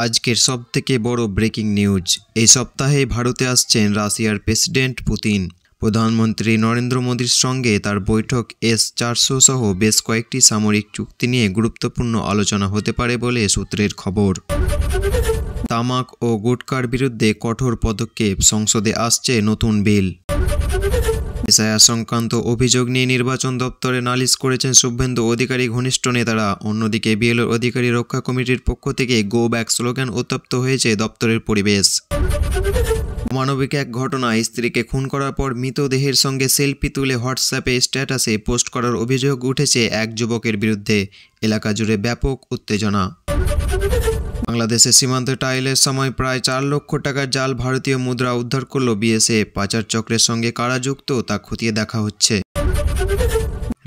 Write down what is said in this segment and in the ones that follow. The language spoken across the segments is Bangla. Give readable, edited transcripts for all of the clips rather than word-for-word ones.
আজকের সবথেকে বড় ব্রেকিং নিউজ। এই সপ্তাহে ভারতে আসছেন রাশিয়ার প্রেসিডেন্ট পুতিন। প্রধানমন্ত্রী নরেন্দ্র মোদীর সঙ্গে তার বৈঠক S-400 সহ বেশ কয়েকটি সামরিক চুক্তি নিয়ে গুরুত্বপূর্ণ আলোচনা হতে পারে বলে সূত্রের খবর। তামাক ও গুটখার বিরুদ্ধে কঠোর পদক্ষেপ, সংসদে আসছে নতুন বিল। এসআইআর সংক্রান্ত অভিযোগ নিয়ে নির্বাচন দপ্তরে নালিশ করেছেন শুভেন্দু অধিকারী ঘনিষ্ঠ নেতারা। অন্যদিকে বিএলওর অধিকারী রক্ষা কমিটির পক্ষ থেকে গো ব্যাক স্লোগান উত্তপ্ত হয়েছে দপ্তরের পরিবেশ। অমানবিক এক ঘটনায় স্ত্রীকে খুন করার পর মৃতদেহের সঙ্গে সেলফি তুলে হোয়াটসঅ্যাপে স্ট্যাটাসে পোস্ট করার অভিযোগ উঠেছে এক যুবকের বিরুদ্ধে। এলাকা জুড়ে ব্যাপক উত্তেজনা। বাংলাদেশের সীমান্তে টাইলের সময় প্রায় 4 লক্ষ টাকার জাল ভারতীয় মুদ্রা উদ্ধার করল বিএসএফ। পাচার চক্রের সঙ্গে কারা যুক্ত তা খতিয়ে দেখা হচ্ছে।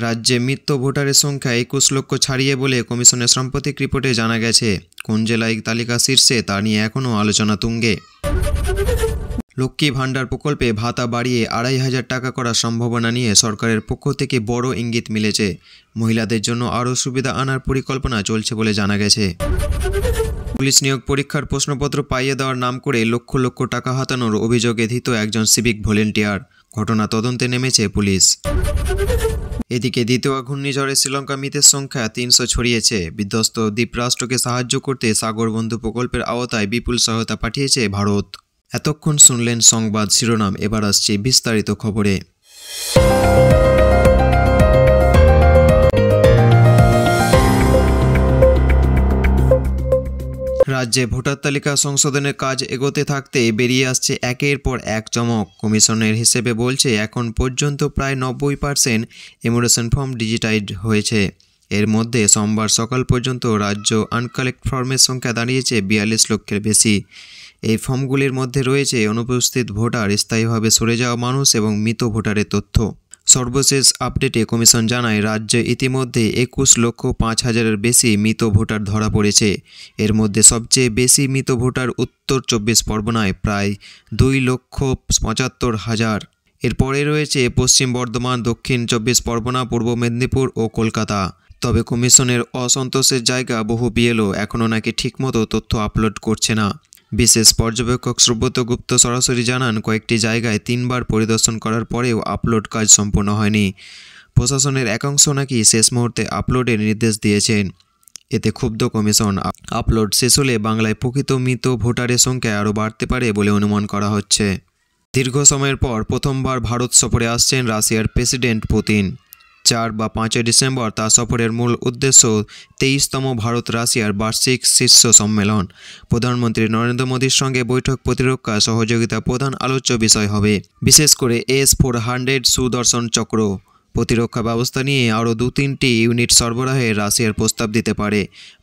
রাজ্যে মৃত ভোটারের সংখ্যা 21 লক্ষ ছাড়িয়ে বলে কমিশনের সাম্প্রতিক রিপোর্টে জানা গেছে। কোন জেলায় তালিকা শীর্ষে তা নিয়ে এখনও আলোচনা তুঙ্গে। লক্ষ্মী ভাণ্ডার প্রকল্পে ভাতা বাড়িয়ে 2,500 টাকা করার সম্ভাবনা নিয়ে সরকারের পক্ষ থেকে বড় ইঙ্গিত মিলেছে। মহিলাদের জন্য আরও সুবিধা আনার পরিকল্পনা চলছে বলে জানা গেছে। পুলিশ নিয়োগ পরীক্ষার প্রশ্নপত্র পাইয়ে দেওয়ার নাম করে লক্ষ লক্ষ টাকা হাতানোর অভিযোগে ধৃত একজন সিভিক ভলেন্টিয়ার। ঘটনা তদন্তে নেমেছে পুলিশ। এদিকে দ্বিতীয় ঘূর্ণিঝড়ে শ্রীলঙ্কা মৃতের সংখ্যা 300 ছড়িয়েছে। বিধ্বস্ত দ্বীপরাষ্ট্রকে সাহায্য করতে সাগর বন্ধু প্রকল্পের আওতায় বিপুল সহায়তা পাঠিয়েছে ভারত। এতক্ষণ শুনলেন সংবাদ শিরোনাম, এবার আসছে বিস্তারিত খবরে। রাজ্যে ভোটার তালিকা সংশোধনের কাজ এগোতে থাকতে বেরিয়ে আসছে একের পর এক চমক। কমিশনের হিসেবে বলছে এখন পর্যন্ত প্রায় 90% এনুমারেশন ফর্ম ডিজিটাইজড হয়েছে। এর মধ্যে সোমবার সকাল পর্যন্ত রাজ্য আনকালেক্ট ফর্মের সংখ্যা দাঁড়িয়েছে 42 লক্ষের বেশি। এই ফর্মগুলির মধ্যে রয়েছে অনুপস্থিত ভোটার, স্থায়ীভাবে সরে যাওয়া মানুষ এবং মৃত ভোটারের তথ্য। সর্বশেষ আপডেটে কমিশন জানায় রাজ্যে ইতিমধ্যে 21,05,000-এর বেশি মৃত ভোটার ধরা পড়েছে। এর মধ্যে সবচেয়ে বেশি মৃত ভোটার উত্তর 24 পরগনায় প্রায় 2,75,000। এরপরে রয়েছে পশ্চিম বর্ধমান, দক্ষিণ 24 পরগনা, পূর্ব মেদিনীপুর ও কলকাতা। তবে কমিশনের অসন্তোষের জায়গা, বহু বিএলও এখনও নাকি ঠিকমতো তথ্য আপলোড করছে না। বিশেষ পর্যবেক্ষক সুব্রত গুপ্ত সরাসরি জানান কয়েকটি জায়গায় 3 বার পরিদর্শন করার পরেও আপলোড কাজ সম্পূর্ণ হয়নি। প্রশাসনের একাংশ নাকি শেষ মুহূর্তে আপলোডের নির্দেশ দিয়েছেন। এতে ক্ষুব্ধ কমিশন। আপলোড শেষ হলে বাংলায় প্রকৃত মৃত ভোটারের সংখ্যা আরও বাড়তে পারে বলে অনুমান করা হচ্ছে। দীর্ঘ সময়ের পর প্রথমবার ভারত সফরে আসছেন রাশিয়ার প্রেসিডেন্ট পুতিন। 4 বা 5 ডিসেম্বর তার সফরের মূল উদ্দেশ্য 23তম ভারত রাশিয়ার বার্ষিক শীর্ষ সম্মেলন। প্রধানমন্ত্রী নরেন্দ্র মোদীর সঙ্গে বৈঠক প্রতিরক্ষা সহযোগিতা প্রধান আলোচ্য বিষয় হবে। বিশেষ করে S-400 সুদর্শন চক্র প্রতিরক্ষা ব্যবস্থা নিয়ে আরও 2-3টি ইউনিট সরবরাহে রাশিয়ার প্রস্তাব দিতে পারে।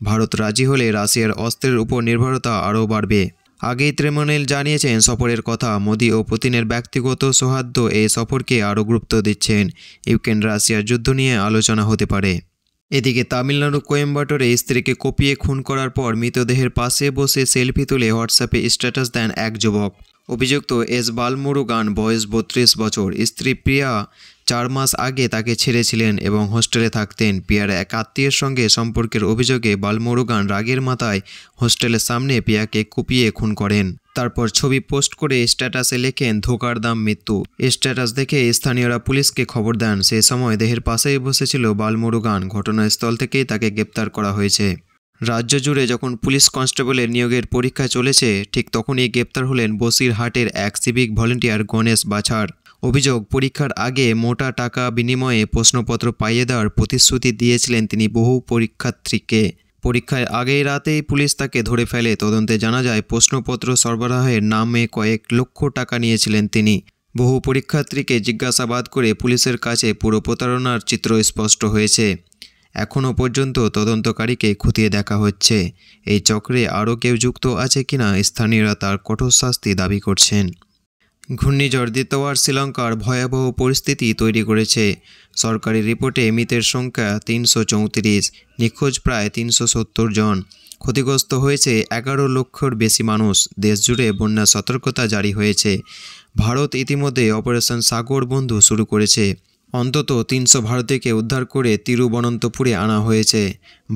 ভারত রাজি হলে রাশিয়ার অস্ত্রের উপর নির্ভরতা আরও বাড়বে। আগেই তৃণমূল জানিয়েছেন সফরের কথা। মোদি ও পুতিনের ব্যক্তিগত সৌহার্দ্য এই সফরকে আরও গুরুত্ব দিচ্ছেন। ইউক্রেন রাশিয়ার যুদ্ধ নিয়ে আলোচনা হতে পারে। এদিকে তামিলনাড়ু কোয়েম্বাটোরে স্ত্রীকে কুপিয়ে খুন করার পর মৃতদেহের পাশে বসে সেলফি তুলে হোয়াটসঅ্যাপে স্ট্যাটাস দেন এক যুবক। অভিযুক্ত এস বালমুরুগান, বয়স 32 বছর। স্ত্রী প্রিয়া 4 মাস আগে তাকে ছেড়েছিলেন এবং হোস্টেলে থাকতেন। প্রিয়ার এক আত্মীয়ের সঙ্গে সম্পর্কের অভিযোগে বালমুরুগান রাগের মাথায় হোস্টেলের সামনে প্রিয়াকে কুপিয়ে খুন করেন। তারপর ছবি পোস্ট করে স্ট্যাটাসে লেখেন ধোকার দাম মৃত্যু। স্ট্যাটাস দেখে স্থানীয়রা পুলিশকে খবর দেন। সেই সময় দেহের পাশেই বসেছিল বালমুরুগান। ঘটনাস্থল থেকেই তাকে গ্রেপ্তার করা হয়েছে। রাজ্য জুড়ে যখন পুলিশ কনস্টেবলের নিয়োগের পরীক্ষা চলেছে, ঠিক তখনই গ্রেপ্তার হলেন বসিরহাটের এক সিভিক ভলেন্টিয়ার গণেশ বাছার। অভিযোগ, পরীক্ষার আগে মোটা টাকা বিনিময়ে প্রশ্নপত্র পাইয়ে দেওয়ার প্রতিশ্রুতি দিয়েছিলেন তিনি বহু পরীক্ষার্থীকে। পরীক্ষার আগেই রাতেই পুলিশ তাকে ধরে ফেলে। তদন্তে জানা যায় প্রশ্নপত্র সরবরাহের নামে কয়েক লক্ষ টাকা নিয়েছিলেন তিনি। বহু পরীক্ষার্থীকে জিজ্ঞাসাবাদ করে পুলিশের কাছে পুরো প্রতারণার চিত্র স্পষ্ট হয়েছে। এখনও পর্যন্ত তদন্তকারীকে খতিয়ে দেখা হচ্ছে। এই চক্রে আরও কেউ যুক্ত আছে কিনা স্থানীয়রা তার কঠোর শাস্তি দাবি করছেন। ঘূর্ণিঝড় দ্বিতীয়বার শ্রীলঙ্কার ভয়াবহ পরিস্থিতি তৈরি করেছে। সরকারি রিপোর্টে মৃতের সংখ্যা 334, নিখোঁজ প্রায় 370 জন। ক্ষতিগ্রস্ত হয়েছে 11 লক্ষের বেশি মানুষ। দেশ জুড়ে বন্যা সতর্কতা জারি হয়েছে। ভারত ইতিমধ্যে অপারেশন সাগর বন্ধু শুরু করেছে। অন্তত 300 ভারতীয়কে উদ্ধার করে তিরুবনন্তপুরে আনা হয়েছে।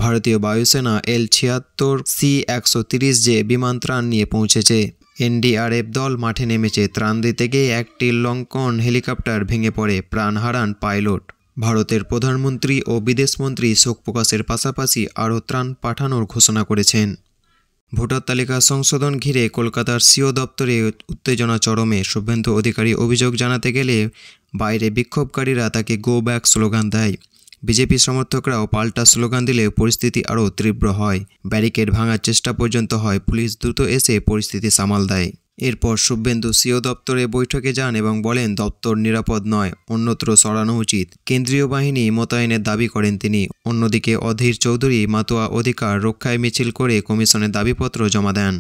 ভারতীয় বায়ুসেনা L-76C-130 যে বিমান ত্রাণ নিয়ে পৌঁছেছে। এনডিআরএফ দল মাঠে নেমেছে। ত্রাণ দিতে গিয়ে একটি লঙ্কন হেলিকপ্টার ভেঙে পড়ে, প্রাণ হারান পাইলট। ভারতের প্রধানমন্ত্রী ও বিদেশমন্ত্রী শোক প্রকাশের পাশাপাশি আরও ত্রাণ পাঠানোর ঘোষণা করেছেন। ভোটার তালিকা সংশোধন ঘিরে কলকাতার সিও দপ্তরে উত্তেজনা চরমে। শুভেন্দু অধিকারী অভিযোগ জানাতে গেলে বাইরে বিক্ষোভকারীরা তাকে গো ব্যাক স্লোগান দেয়। বিজেপি সমর্থকরাও পাল্টা স্লোগান দিলে পরিস্থিতি আরও তীব্র হয়। ব্যারিকেড ভাঙার চেষ্টা পর্যন্ত হয়। পুলিশ দ্রুত এসে পরিস্থিতি সামাল দেয়। এরপর শুভেন্দু সিও দপ্তরে বৈঠকে যান এবং বলেন দপ্তর নিরাপদ নয়, অন্যত্র সরানো উচিত। কেন্দ্রীয় বাহিনী মোতায়েনের দাবি করেন তিনি। অন্যদিকে অধীর চৌধুরী মাতোয়া অধিকার রক্ষায় মিছিল করে কমিশনের দাবিপত্র জমা দেন।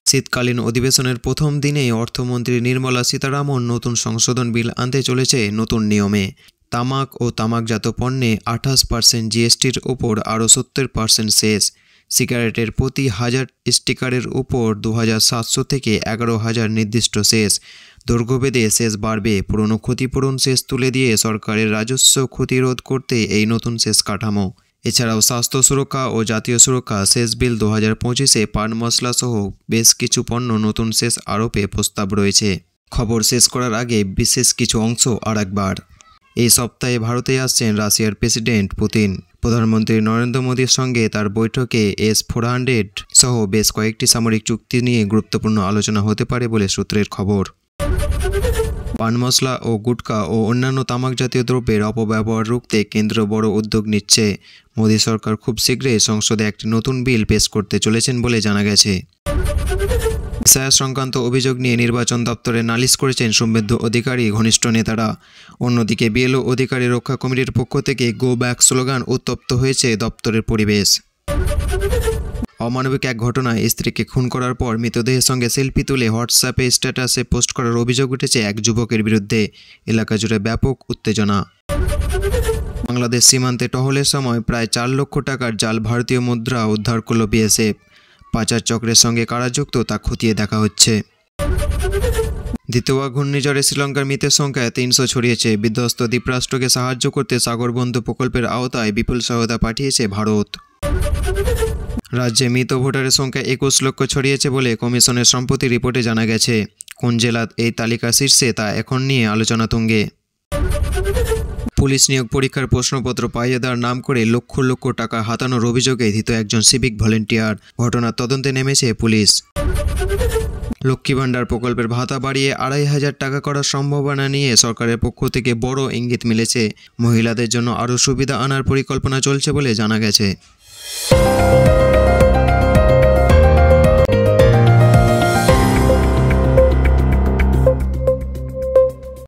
শীতকালীন অধিবেশনের প্রথম দিনেই অর্থমন্ত্রী নির্মলা সীতারামন নতুন সংশোধন বিল আনতে চলেছে নতুন নিয়মে। তামাক ও তামাকজাত পণ্যে 28% জিএসটির ওপর আরও 70% সেস। সিগারেটের প্রতি 1000 স্টিকারের উপর 2700 থেকে 11000 নির্দিষ্ট সেস। দৈর্ঘ্যভেদে সেস বাড়বে। পুরনো ক্ষতিপূরণ সেস তুলে দিয়ে সরকারের রাজস্ব ক্ষতি রোধ করতে এই নতুন সেস কাঠামো। এছাড়াও স্বাস্থ্য সুরক্ষা ও জাতীয় সুরক্ষা সেস বিল 2025-এ পান মশলা সহ বেশ কিছু পণ্য নতুন সেস আরোপে প্রস্তাব রয়েছে। খবর শেষ করার আগে বিশেষ কিছু অংশ আরেকবার। এই সপ্তাহে ভারতে আসছেন রাশিয়ার প্রেসিডেন্ট পুতিন। প্রধানমন্ত্রী নরেন্দ্র মোদীর সঙ্গে তার বৈঠকে S-400 সহ বেশ কয়েকটি সামরিক চুক্তি নিয়ে গুরুত্বপূর্ণ আলোচনা হতে পারে বলে সূত্রের খবর। পান মশলা ও গুটকা ও অন্যান্য তামাক জাতীয় দ্রব্যের অপব্যবহার রুখতে কেন্দ্র বড় উদ্যোগ নিচ্ছে। মোদী সরকার খুব শীঘ্রই সংসদে একটি নতুন বিল পেশ করতে চলেছেন বলে জানা গেছে। এসআইআর সংক্রান্ত অভিযোগ নিয়ে নির্বাচন দপ্তরে নালিশ করেছেন শুভেন্দু অধিকারী ঘনিষ্ঠ নেতারা। অন্যদিকে বিএলও অধিকারী রক্ষা কমিটির পক্ষ থেকে গো ব্যাক স্লোগান উত্তপ্ত হয়েছে দপ্তরের পরিবেশ। অমানবিক এক ঘটনায় স্ত্রীকে খুন করার পর মৃতদেহের সঙ্গে সেলফি তুলে হোয়াটসঅ্যাপে স্ট্যাটাসে পোস্ট করার অভিযোগ উঠেছে এক যুবকের বিরুদ্ধে। এলাকা জুড়ে ব্যাপক উত্তেজনা। বাংলাদেশ সীমান্তে টহলের সময় প্রায় 4 লক্ষ টাকার জাল ভারতীয় মুদ্রা উদ্ধার করল বিএসএফ। পাচার চক্রের সঙ্গে কারা যুক্ত তা খতিয়ে দেখা হচ্ছে। দ্বিতীয় ঘূর্ণিঝড়ে শ্রীলঙ্কার মৃতের সংখ্যা 300 ছড়িয়েছে। বিধ্বস্ত দ্বীপরাষ্ট্রকে সাহায্য করতে সাগরবন্ধু প্রকল্পের আওতায় বিপুল সহায়তা পাঠিয়েছে ভারত। রাজ্যে মৃত ভোটারের সংখ্যা 21 লক্ষ ছড়িয়েছে বলে কমিশনের সম্প্রতি রিপোর্টে জানা গেছে। কোন জেলা এই তালিকার শীর্ষে তা এখন নিয়ে আলোচনা তুঙ্গে। পুলিশ নিয়োগ পরীক্ষার প্রশ্নপত্র পাইয়ে দেওয়ার নাম করে লক্ষ লক্ষ টাকা হাতানোর অভিযোগে ধৃত একজন সিভিক ভলেন্টিয়ার। ঘটনার তদন্তে নেমেছে পুলিশ। লক্ষ্মী ভাণ্ডার প্রকল্পের ভাতা বাড়িয়ে 2500 টাকা করার সম্ভাবনা নিয়ে সরকারের পক্ষ থেকে বড় ইঙ্গিত মিলেছে। মহিলাদের জন্য আরও সুবিধা আনার পরিকল্পনা চলছে বলে জানা গেছে।